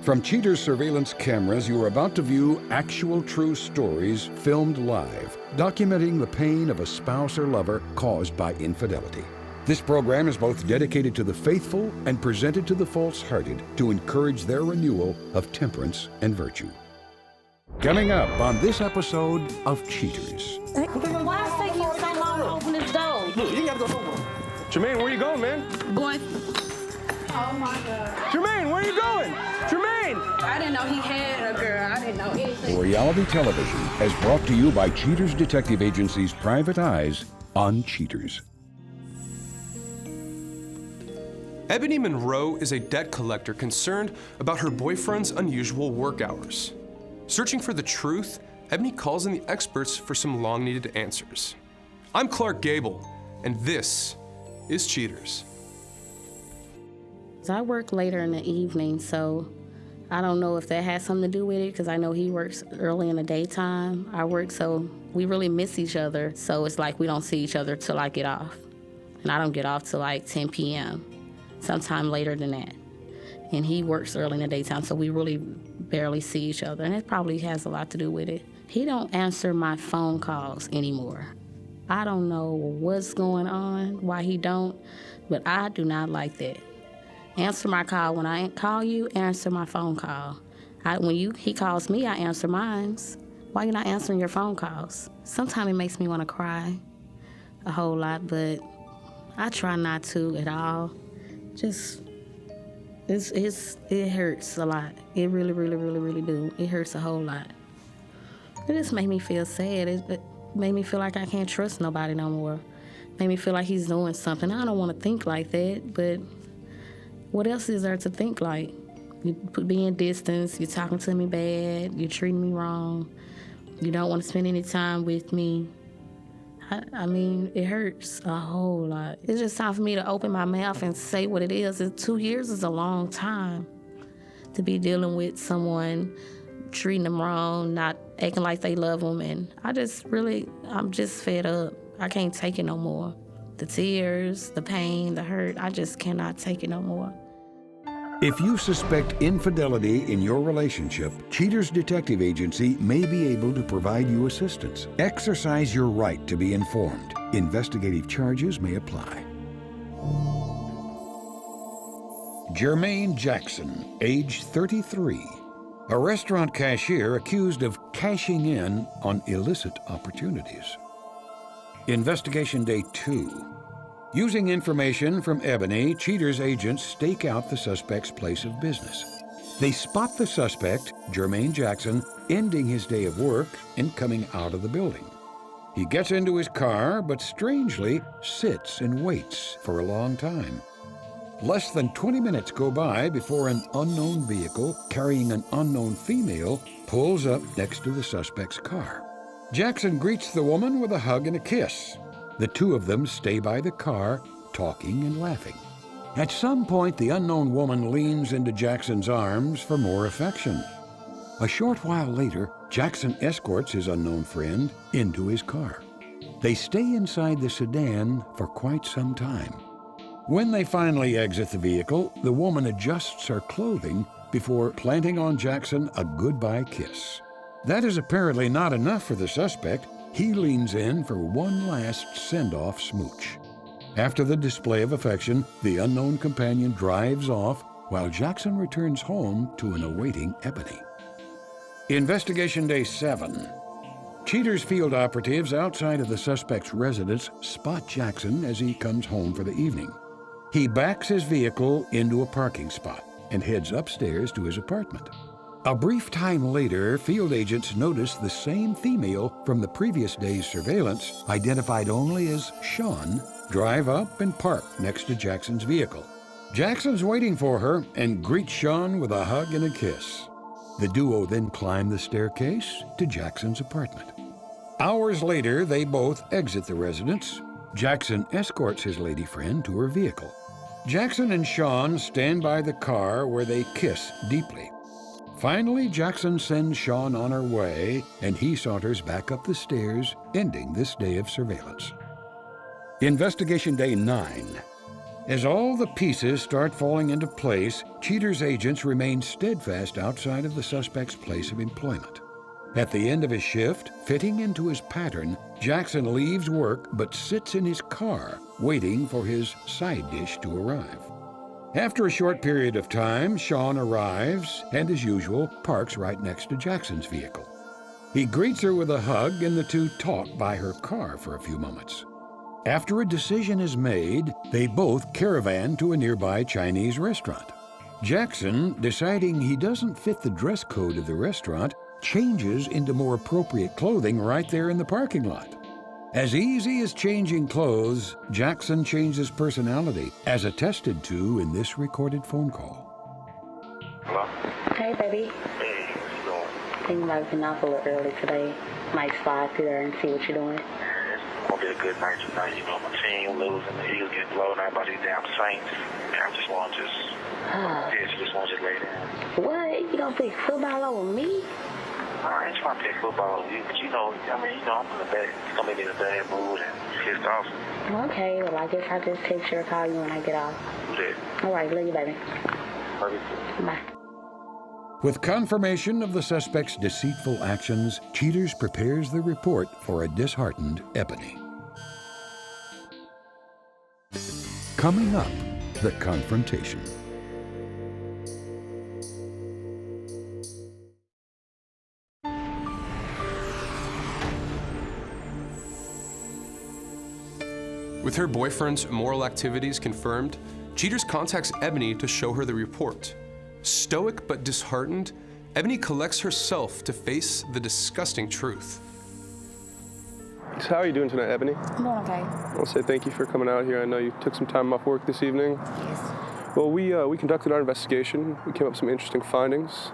From Cheater's surveillance cameras, you are about to view actual true stories filmed live, documenting the pain of a spouse or lover caused by infidelity. This program is both dedicated to the faithful and presented to the false-hearted to encourage their renewal of temperance and virtue. Coming up on this episode of Cheaters. Why is it taking you so long to open this door? Look, you gotta go home. Jermaine, where you going, man? Boy, Oh my God. Jermaine, where you going? Jermaine! I didn't know he had a girl. I didn't know anything. Reality television is brought to you by Cheaters Detective Agency's Private Eyes on Cheaters. Ebony Monroe is a debt collector concerned about her boyfriend's unusual work hours. Searching for the truth, Ebony calls in the experts for some long-needed answers. I'm Clark Gable, and this is Cheaters. I work later in the evening, so I don't know if that has something to do with it, because I know he works early in the daytime. I work, so we really miss each other, so it's like we don't see each other till I get off. And I don't get off till like 10 p.m., sometime later than that. And he works early in the daytime, so we really barely see each other, and it probably has a lot to do with it. He don't answer my phone calls anymore. I don't know what's going on, why he don't, but I do not like that. Answer my call. When I call you, answer my phone call. He calls me, I answer mine. Why you not answering your phone calls? Sometimes it makes me want to cry a whole lot, but I try not to at all. Just, it hurts a lot. It really, really, really, really do. It hurts a whole lot. It just made me feel sad. It made me feel like I can't trust nobody no more. Made me feel like he's doing something. I don't want to think like that, but what else is there to think like? You being distance, you're talking to me bad, you're treating me wrong, you don't want to spend any time with me. I mean, it hurts a whole lot. It's just time for me to open my mouth and say what it is. 2 years is a long time to be dealing with someone, treating them wrong, not acting like they love them. And I'm just fed up. I can't take it no more. The tears, the pain, the hurt, I just cannot take it no more. If you suspect infidelity in your relationship, Cheaters Detective Agency may be able to provide you assistance. Exercise your right to be informed. Investigative charges may apply. Jermaine Jackson, age 33. A restaurant cashier accused of cashing in on illicit opportunities. Investigation Day 2. Using information from Ebony, Cheaters agents stake out the suspect's place of business. They spot the suspect, Jermaine Jackson, ending his day of work and coming out of the building. He gets into his car, but strangely sits and waits for a long time. Less than 20 minutes go by before an unknown vehicle carrying an unknown female pulls up next to the suspect's car. Jackson greets the woman with a hug and a kiss. The two of them stay by the car, talking and laughing. At some point, the unknown woman leans into Jackson's arms for more affection. A short while later, Jackson escorts his unknown friend into his car. They stay inside the sedan for quite some time. When they finally exit the vehicle, the woman adjusts her clothing before planting on Jackson a goodbye kiss. That is apparently not enough for the suspect. He leans in for one last send-off smooch. After the display of affection, the unknown companion drives off while Jackson returns home to an awaiting Ebony. Investigation Day 7. Cheaters field operatives outside of the suspect's residence spot Jackson as he comes home for the evening. He backs his vehicle into a parking spot and heads upstairs to his apartment. A brief time later, field agents notice the same female from the previous day's surveillance, identified only as Sean, drive up and park next to Jackson's vehicle. Jackson's waiting for her and greets Sean with a hug and a kiss. The duo then climb the staircase to Jackson's apartment. Hours later, they both exit the residence. Jackson escorts his lady friend to her vehicle. Jackson and Sean stand by the car where they kiss deeply. Finally, Jackson sends Sean on her way, and he saunters back up the stairs, ending this day of surveillance. Investigation Day 9. As all the pieces start falling into place, Cheater's agents remain steadfast outside of the suspect's place of employment. At the end of his shift, fitting into his pattern, Jackson leaves work but sits in his car, waiting for his side dish to arrive. After a short period of time, Sean arrives and, as usual, parks right next to Jackson's vehicle. He greets her with a hug, and the two talk by her car for a few moments. After a decision is made, they both caravan to a nearby Chinese restaurant. Jackson, deciding he doesn't fit the dress code of the restaurant, changes into more appropriate clothing right there in the parking lot. As easy as changing clothes, Jackson changes personality, as attested to in this recorded phone call. Hello? Hey, baby. Hey, what's you doing? Thinking about getting off a little early today. Might slide through there and see what you're doing. It's gonna be a good night tonight. You know, my team losing, the Eagles getting blown out by these damn Saints. I just want to lay down. What? You don't pick football over me? I ain't trying to pick football with you, but I'm gonna be in a bad mood and pissed off. Okay, well, I guess I'll just text you or call you when I get off. Do that. All right, love you, baby. Love you. Bye. With confirmation of the suspect's deceitful actions, Cheaters prepares the report for a disheartened Ebony. Coming up, the confrontation. With her boyfriend's immoral activities confirmed, Cheaters contacts Ebony to show her the report. Stoic but disheartened, Ebony collects herself to face the disgusting truth. So how are you doing tonight, Ebony? I'm doing okay. I want to say thank you for coming out here. I know you took some time off work this evening. Yes. Well, we conducted our investigation. We came up with some interesting findings.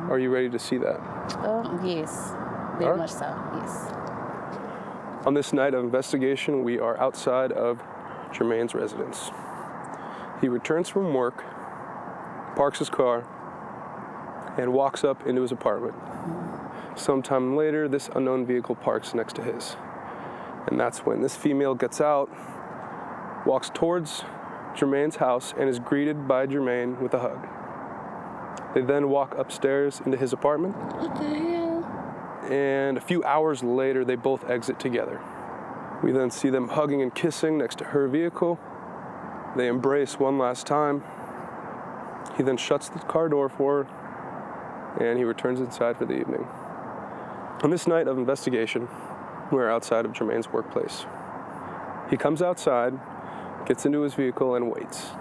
Are you ready to see that? Yes. Very much so, yes. On this night of investigation, we are outside of Jermaine's residence. He returns from work, parks his car, and walks up into his apartment. Sometime later, this unknown vehicle parks next to his. And that's when this female gets out, walks towards Jermaine's house, and is greeted by Jermaine with a hug. They then walk upstairs into his apartment. What the hell? And a few hours later, they both exit together. We then see them hugging and kissing next to her vehicle. They embrace one last time. He then shuts the car door for her, and he returns inside for the evening. On this night of investigation, we're outside of Jermaine's workplace. He comes outside, gets into his vehicle, and waits.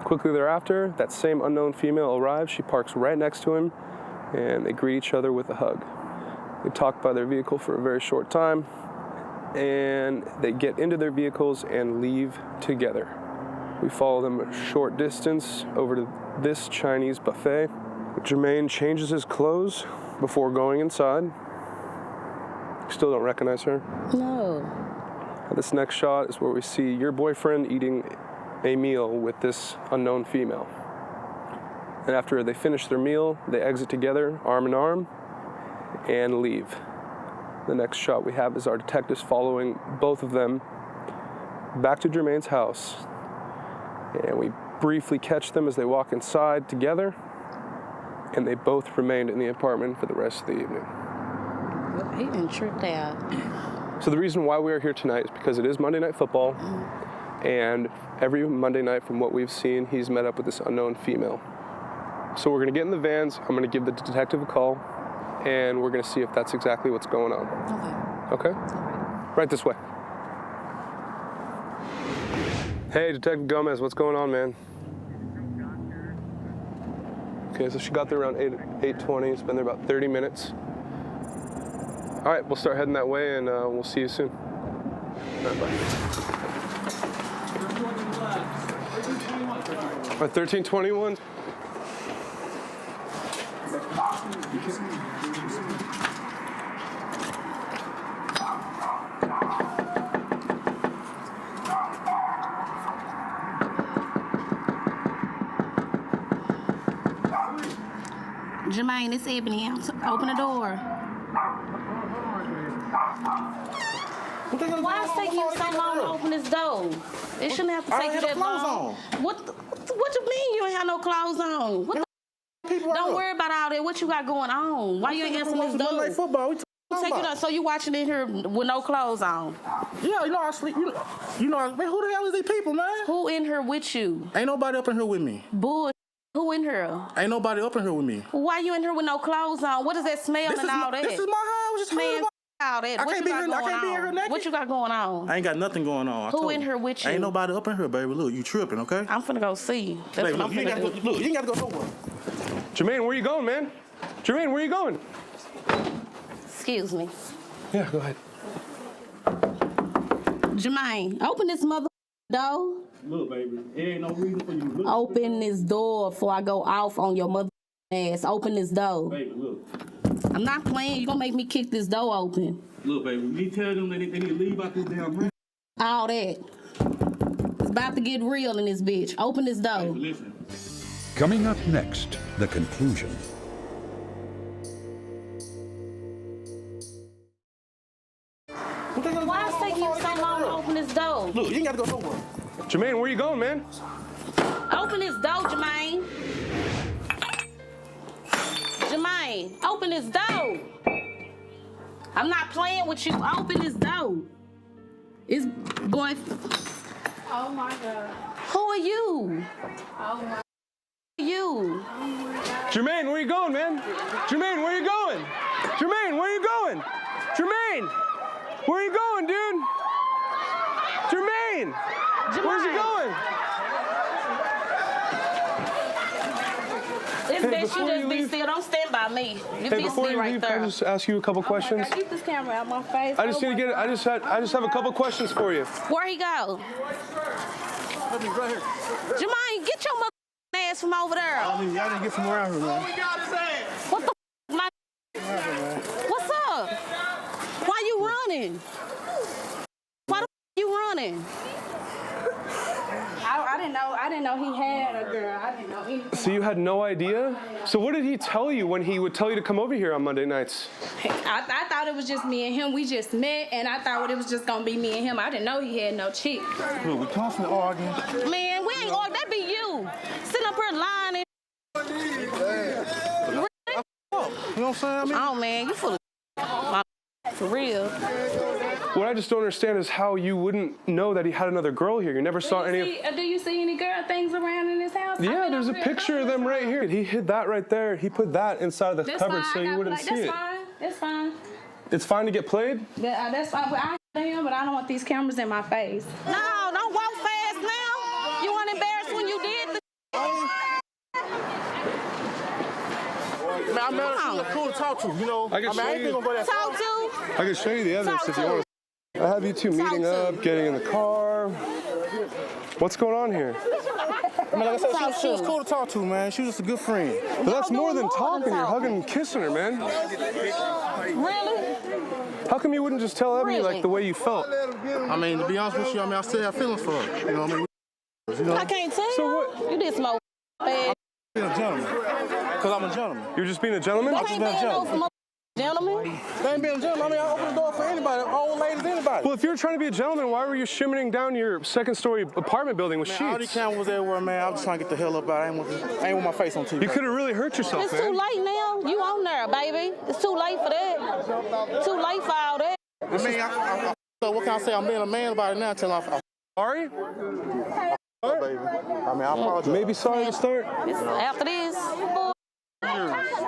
Quickly thereafter, that same unknown female arrives. She parks right next to him, and they greet each other with a hug. They talk by their vehicle for a very short time, and they get into their vehicles and leave together. We follow them a short distance over to this Chinese buffet. Jermaine changes his clothes before going inside. Still don't recognize her? No. This next shot is where we see your boyfriend eating a meal with this unknown female. And after they finish their meal, they exit together, arm in arm, and leave. The next shot we have is our detectives following both of them back to Jermaine's house. And we briefly catch them as they walk inside together, and they both remained in the apartment for the rest of the evening. He been tricked out. So the reason why we are here tonight is because it is Monday Night Football, and every Monday night from what we've seen, he's met up with this unknown female. So we're gonna get in the vans, I'm gonna give the detective a call, and we're gonna see if that's exactly what's going on. Okay. Okay? Right this way. Hey, Detective Gomez, what's going on, man? Okay, so she got there around 8:20. It's been there about 30 minutes. All right, we'll start heading that way, and we'll see you soon. All right, bye. All right, 1321. Jermaine, it's Ebony. Open the door. Why is it taking you so long to open this door? It shouldn't have to take you that long. What you mean you ain't have no clothes on? What the Don't worry about all that. What you got going on? Why you ain't answering this door? Like football. Take it up. So you watching in here with no clothes on? Yeah, you know I sleep. Man, who the hell is these people, man? Who in here with you? Ain't nobody up in here with me. Bull. Who in here? Ain't nobody up in here with me. Why you in here with no clothes on? What is that smell and all that? This is my house. Just man, all that. I can't be here naked. What you got going on? I ain't got nothing going on. Who in here with you? Ain't nobody up in here, baby. Look, you tripping, okay? I'm finna go see. That's baby, what I'm finna do. Look, you ain't got to go nowhere. Jermaine, where you going, man? Jermaine, where you going? Excuse me. Yeah, go ahead. Jermaine, open this mother door. Look, baby, there ain't no reason for you to look. Open this door before I go off on your mother ass. Open this door. Baby, look. I'm not playing. You gonna make me kick this door open. Look, baby, we tell them that they need to leave out this damn room. All that. It's about to get real in this bitch. Open this door. Baby, listen. Coming up next, the conclusion. Why is it taking you so long to open this door? Look, you ain't got to go nowhere. Jermaine, where you going, man? Open this door, Jermaine. Jermaine, open this door. I'm not playing with you. Open this door. It's going. Oh my God. Who are you? Oh my. You. Jermaine, where you going, man? Jermaine, where you going? Jermaine, where you going? Jermaine, where you going, dude? Jermaine, where's he going? It's best you just be still. Don't stand by me. You Hey, be before still you right leave, there. can I just ask you a couple questions? Keep this camera out my face. I just need to get it. I just have a couple questions for you. Where he go? Let me right here. Jermaine, get your mother ass from over there. Y'all didn't get from around here, man. What the my? What's up? Why you running? Why the you running? I didn't know he had a girl. I didn't know anything. So you had no idea? So what did he tell you when he would tell you to come over here on Monday nights? I thought it was just me and him. We just met, and I thought it was just gonna be me and him. I didn't know he had no chick. Look, we constantly arguing. Man, we ain't arguing. That be you. Sitting up here lying and. You know what I'm saying? I mean, Oh man, you full of for real. What I just don't understand is how you wouldn't know that he had another girl here. You never saw any of... Do you see any girl things around in his house? Yeah, there's a picture of them right here. He hid that right there. He put that inside of the cupboard so you wouldn't see it. That's fine. It's fine to get played? That's fine. I him, but I don't want these cameras in my face. No, don't walk fast now. You weren't embarrassed when you did the man, I met her. She was cool to talk to, you know. I ain't think talk to. I can show you the evidence Talk if you to. want. I have you two meeting to. up, getting in the car. What's going on here? I mean, like I said, she was cool to talk to, man. She was just a good friend. But that's more than talking. You're hugging and kissing her, man. Really? How come you wouldn't just tell Ebony like the way you felt? I mean, to be honest with you, I mean, I still have feelings for her. You know what I mean? You know? I can't tell. So what? You did smoke. I'm being a gentleman. Because I'm a gentleman. You're just being a gentleman? You can't be no from a gentleman. They ain't being a gentleman. I mean, I open the door for anybody, old ladies, anybody. Well, if you're trying to be a gentleman, why were you shimmering down your second-story apartment building with Man, all these sheets? cameras was everywhere, man. I was just trying to get the hell up out. I ain't want my face on TV. You could have really hurt yourself, It's man. too late now. You on there, baby. It's too late for that. Too late for all that. I mean, so what can I say? I'm being a man about it now until I'm Sorry? baby. I mean, I apologize. Maybe sorry to start? It's after this.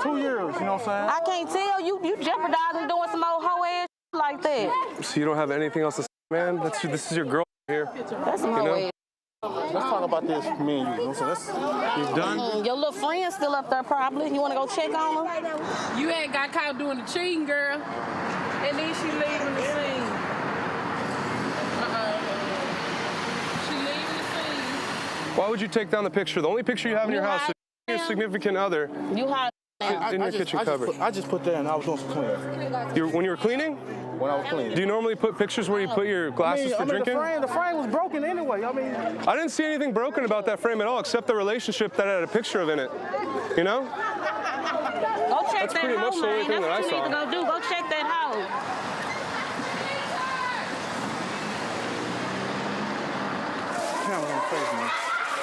2 years, you know what I'm saying? I can't tell you jeopardizing doing some old hoe ass like that. So you don't have anything else to say, man? This is your girl here. That's some hoe know? ass. Let's talk about this, me and you. You know what I'm saying? You done? Your little friend's still up there probably. You want to go check on her? You ain't got caught doing the cheating, girl. And then she leaving the scene. She leaving the scene. Why would you take down the picture? The only picture you have in your house is your significant other You hot now. in your kitchen cupboard. I just put that in. I was doing some cleaning. When you were cleaning? When I was cleaning. Do you normally put pictures where you put your glasses for drinking? The frame was broken anyway. I mean, I didn't see anything broken about that frame at all, except the relationship that had a picture of in it. You know? Go check That's that pretty much hoe, the only man. thing That's that I what you saw. need to go do. Go check that hoe.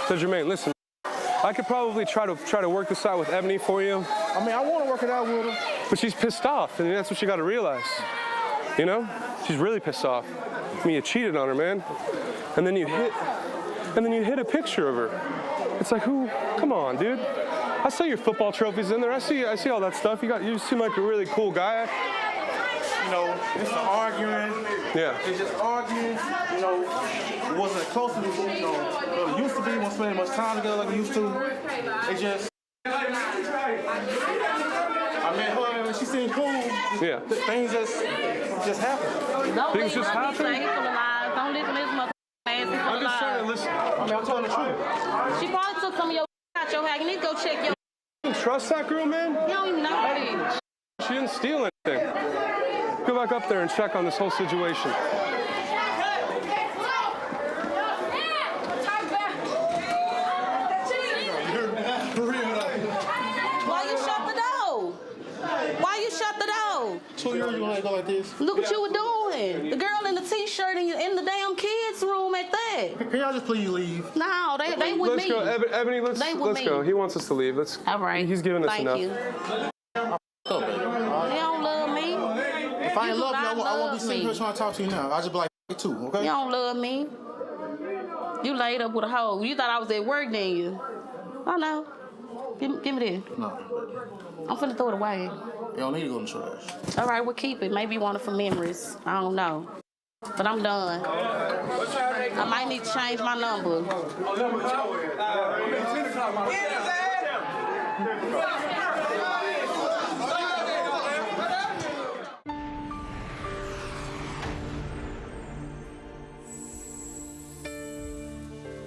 So Jermaine, listen, I could probably try to work this out with Ebony for you. I mean, I want to work it out with her. But she's pissed off, and that's what you got to realize. You know? She's really pissed off. I mean, you cheated on her, man. And then you hit a picture of her. It's like, who? Come on, dude. I saw your football trophies in there. I see all that stuff. You seem like a really cool guy. You know, it's arguing. Yeah. It's just arguing. You know, it wasn't as close as it used to be. We weren't spending much time together like we used to. It just. I met her and she seemed cool. Yeah. Things just happened. Things just happen. Don't listen to this motherfucker ass. I'm just trying to listen. I mean, I'm telling the truth. She probably took some of your out your hack. You need to go check your. You don't trust that girl, man? You don't even know her. She didn't steal anything. Go back up there and check on this whole situation. Why you shut the door? Why you shut the door? 2 years you gonna go like this? Look what you were doing. The girl in the t-shirt in the damn kids' room at that. Can y'all just please leave? No, they with Let's me. go, Ebony. Let's go. He wants us to leave. All right. He's giving us Thank enough. you. Go, baby. You don't love me. If I ain't You love you, do not I won't be sitting love here trying to talk to you now. I'll just be like, too, okay? You don't love me. You laid up with a hoe. You thought I was at work, didn't you? I know. Give me this. No. I'm finna throw it away. You don't need to go in the trash. All right, we'll keep it. Maybe you want it for memories. I don't know. But I'm done. I might need to change my number.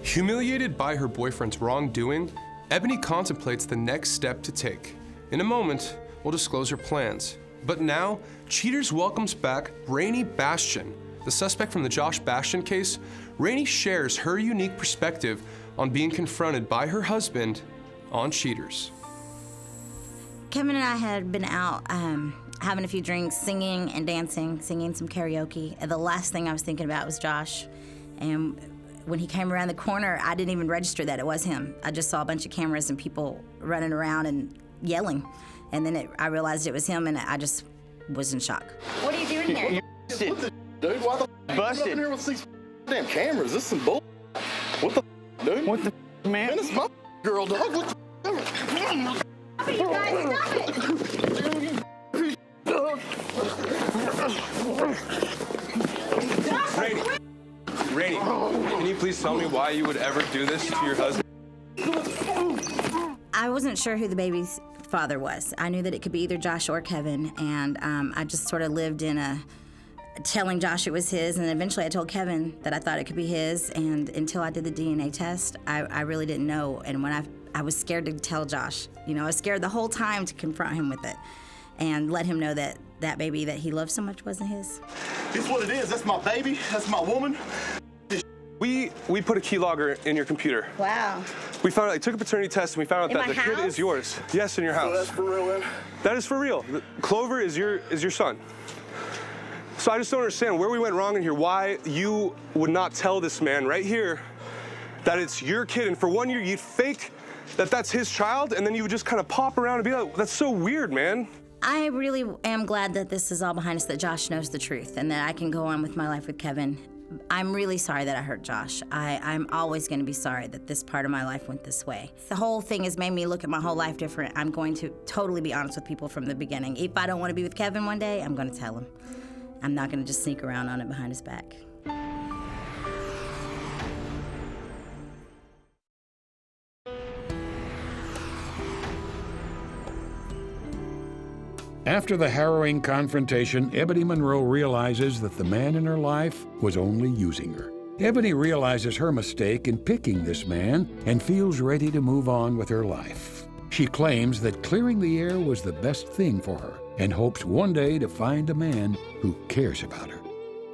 Humiliated by her boyfriend's wrongdoing, Ebony contemplates the next step to take. In a moment, we'll disclose her plans. But now, Cheaters welcomes back Rainey Bastian. The suspect from the Josh Bastian case, Rainey shares her unique perspective on being confronted by her husband on Cheaters. Kevin and I had been out having a few drinks, singing and dancing, singing some karaoke. And the last thing I was thinking about was Josh. And when he came around the corner, I didn't even register that it was him. I just saw a bunch of cameras and people running around and yelling. And then I realized it was him, and I just was in shock. What are you doing here? What the dude? Why the Busted. you up in here with 6 damn cameras? This is some bull. What the dude? What the man? Man, it's my girl, dog. What the You guys, stop it! Rainey, can you please tell me why you would ever do this to your husband? I wasn't sure who the baby's father was. I knew that it could be either Josh or Kevin, and I just sort of lived in telling Josh it was his, and eventually I told Kevin that I thought it could be his, and until I did the DNA test, I really didn't know, and when I was scared to tell Josh. You know, I was scared the whole time to confront him with it and let him know that that baby that he loved so much wasn't his. It's what it is. That's my baby. That's my woman. We put a keylogger in your computer. Wow. We found out, I took a paternity test and we found out In that my the kid house? is yours. Yes, in your house. So that's for real, man. That is for real. Clover is your son. So I just don't understand where we went wrong in here, why you would not tell this man right here that it's your kid, and for 1 year you'd fake that that's his child, and then you would just kind of pop around and be like, that's so weird, man. I really am glad that this is all behind us, that Josh knows the truth, and that I can go on with my life with Kevin. I'm really sorry that I hurt Josh. I'm always going to be sorry that this part of my life went this way. The whole thing has made me look at my whole life different. I'm going to totally be honest with people from the beginning. If I don't want to be with Kevin one day, I'm going to tell him. I'm not going to just sneak around on it behind his back. After the harrowing confrontation, Ebony Monroe realizes that the man in her life was only using her. Ebony realizes her mistake in picking this man and feels ready to move on with her life. She claims that clearing the air was the best thing for her and hopes one day to find a man who cares about her.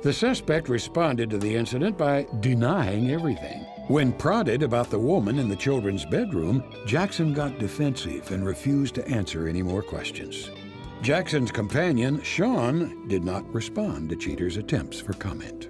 The suspect responded to the incident by denying everything. When prodded about the woman in the children's bedroom, Jackson got defensive and refused to answer any more questions. Jackson's companion, Sean, did not respond to Cheater's attempts for comment.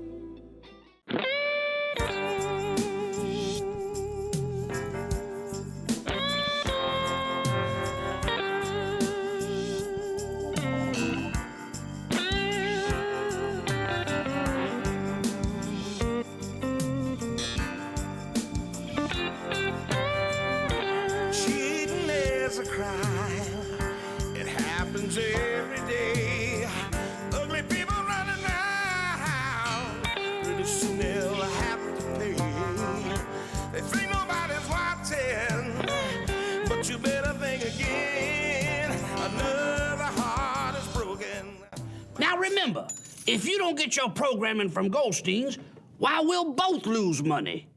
don't get your programming from Goldstein's, why we'll both lose money.